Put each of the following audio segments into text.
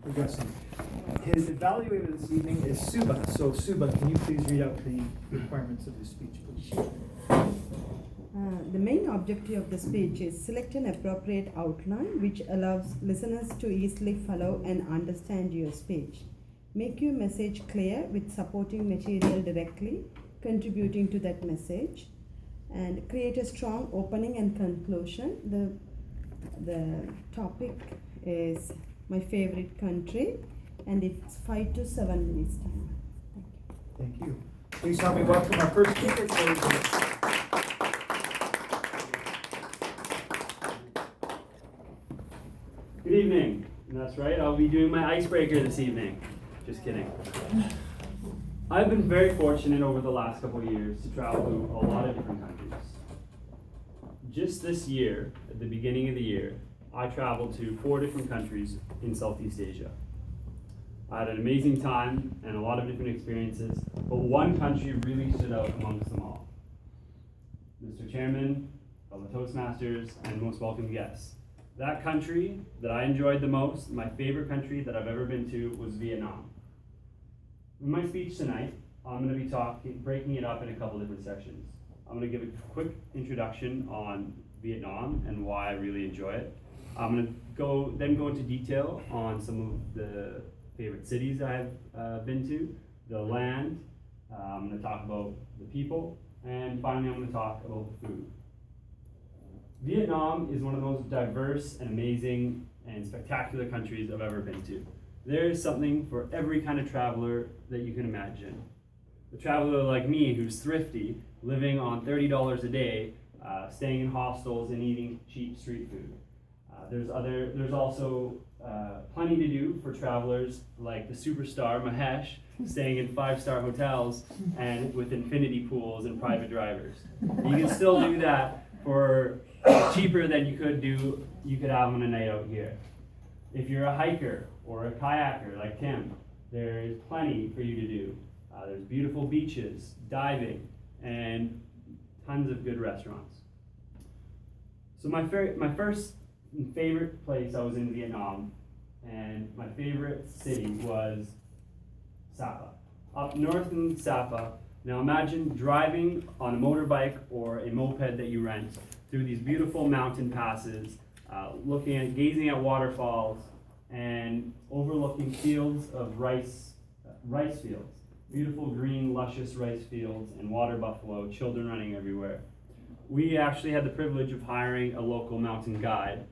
progressing. His evaluator this evening is Suba. So Suba, can you please read out the requirements of your speech, please? The main objective of the speech is select an appropriate outline which allows listeners to easily follow and understand your speech. Make your message clear with supporting material directly contributing to that message, and create a strong opening and conclusion. The topic is my favorite country, and it's 5 to 7 minutes time. Thank you. Please help me welcome our first speaker. Good evening. And that's right, I'll be doing my icebreaker this evening. Just kidding. I've been very fortunate over the last couple of years to travel to a lot of different countries. Just this year, at the beginning of the year, I traveled to 4 different countries in Southeast Asia. I had an amazing time and a lot of different experiences, but one country really stood out amongst them all. Mr. Chairman, fellow Toastmasters, and most welcome guests. That country that I enjoyed the most, my favorite country that I've ever been to, was Vietnam. In my speech tonight, I'm going to be breaking it up in a couple different sections. I'm going to give a quick introduction on Vietnam and why I really enjoy it. I'm going to go into detail on some of the favorite cities I've been to, the land. I'm going to talk about the people, and finally I'm going to talk about the food. Vietnam is one of the most diverse and amazing and spectacular countries I've ever been to. There is something for every kind of traveler that you can imagine. The traveler like me who's thrifty, living on $30 a day, staying in hostels and eating cheap street food. There's also plenty to do for travelers like the superstar Mahesh, staying in 5-star hotels and with infinity pools and private drivers. You can still do that for cheaper than you could have on a night out here. If you're a hiker or a kayaker like Tim, there is plenty for you to do. There's beautiful beaches, diving, and tons of good restaurants. So my first favorite place I was in Vietnam, and my favorite city was Sapa. Up north in Sapa. Now imagine driving on a motorbike or a moped that you rent through these beautiful mountain passes, gazing at waterfalls, and overlooking fields of rice fields. Beautiful green, luscious rice fields and water buffalo, children running everywhere. We actually had the privilege of hiring a local mountain guide,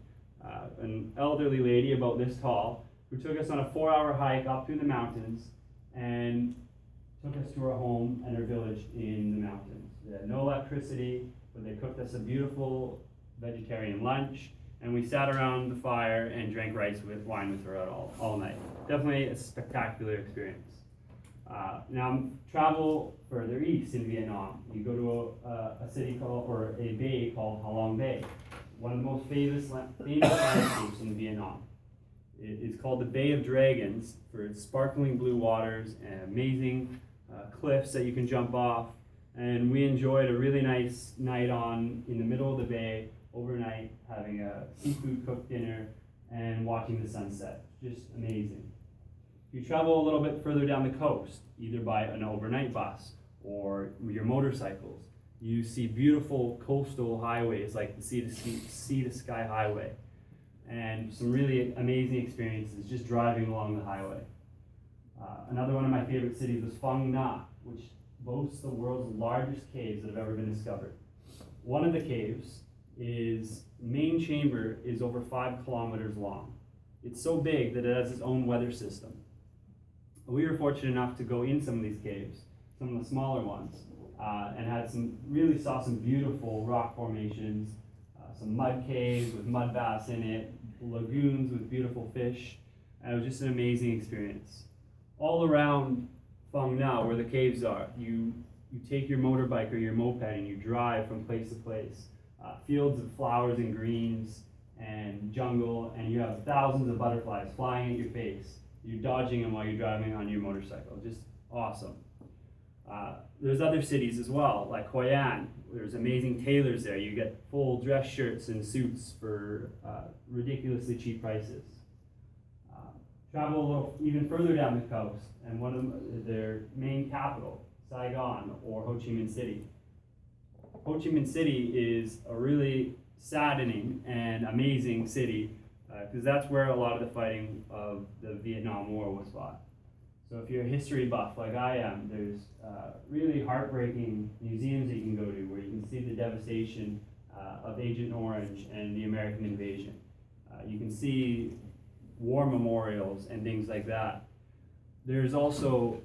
an elderly lady about this tall, who took us on a 4-hour hike up through the mountains and took us to her home and her village in the mountains. They had no electricity, but they cooked us a beautiful vegetarian lunch, and we sat around the fire and drank wine with her all night. Definitely a spectacular experience. Now travel further east in Vietnam. You go to a bay called Ha Long Bay, one of the most famous landscapes in Vietnam. It is called the Bay of Dragons for its sparkling blue waters and amazing cliffs that you can jump off. And we enjoyed a really nice night in the middle of the bay overnight, having a seafood cooked dinner and watching the sunset. Just amazing. If you travel a little bit further down the coast, either by an overnight bus or your motorcycles, you see beautiful coastal highways like the Sea to Sky Highway, and some really amazing experiences just driving along the highway. Another one of my favorite cities was Phang Nga, which boasts the world's largest caves that have ever been discovered. One of the caves, main chamber is over 5 kilometers long. It's so big that it has its own weather system. We were fortunate enough to go in some of these caves, some of the smaller ones, and saw some beautiful rock formations, some mud caves with mud baths in it, lagoons with beautiful fish. And it was just an amazing experience. All around Phang Nga, where the caves are, you take your motorbike or your moped and you drive from place to place. Fields of flowers and greens and jungle, and you have thousands of butterflies flying at your face. You're dodging them while you're driving on your motorcycle. Just awesome. There's other cities as well, like Hoi An. There's amazing tailors there. You get full dress shirts and suits for ridiculously cheap prices. Travel a little even further down the coast, and one of their main capital, Saigon or Ho Chi Minh City. Ho Chi Minh City is a really saddening and amazing city because that's where a lot of the fighting of the Vietnam War was fought. So if you're a history buff like I am, there's really heartbreaking museums that you can go to where you can see the devastation of Agent Orange and the American invasion. You can see war memorials and things like that. There's also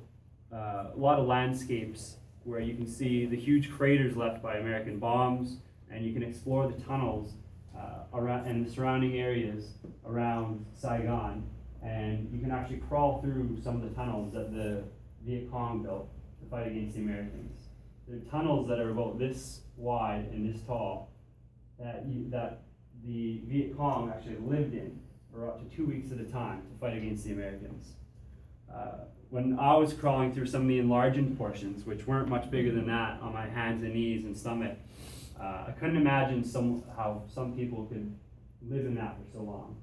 a lot of landscapes where you can see the huge craters left by American bombs, and you can explore the tunnels around and the surrounding areas around Saigon, and you can actually crawl through some of the tunnels that the Viet Cong built to fight against the Americans. They're tunnels that are about this wide and this tall that the Viet Cong actually lived in for up to 2 weeks at a time to fight against the Americans. When I was crawling through some of the enlarged portions, which weren't much bigger than that, on my hands and knees and stomach, I couldn't imagine how some people could live in that for so long.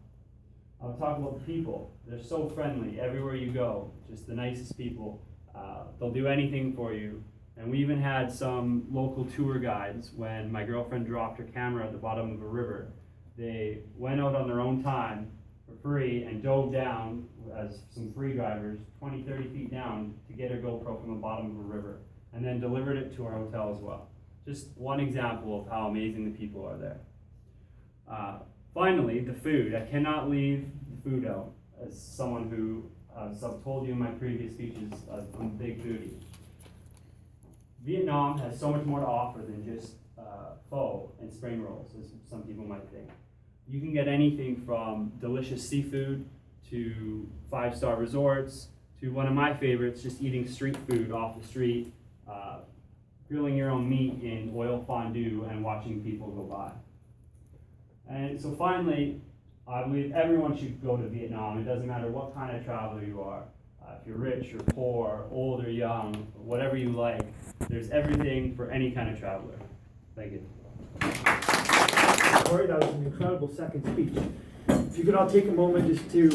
I'll talk about the people. They're so friendly everywhere you go, just the nicest people. They'll do anything for you. And we even had some local tour guides when my girlfriend dropped her camera at the bottom of a river. They went out on their own time for free and dove down as some free drivers 20, 30 feet down to get her GoPro from the bottom of a river, and then delivered it to our hotel as well. Just one example of how amazing the people are there. Finally, the food. I cannot leave the food out. As someone who, as I've told you in my previous speeches, I'm a big foodie. Vietnam has so much more to offer than just pho and spring rolls, as some people might think. You can get anything from delicious seafood to 5-star resorts to one of my favorites, just eating street food off the street, grilling your own meat in oil fondue and watching people go by. And so finally, I believe everyone should go to Vietnam. It doesn't matter what kind of traveler you are. If you're rich or poor, old or young, whatever you like, there's everything for any kind of traveler. Thank you. Corey, that was an incredible second speech. If you could all take a moment just to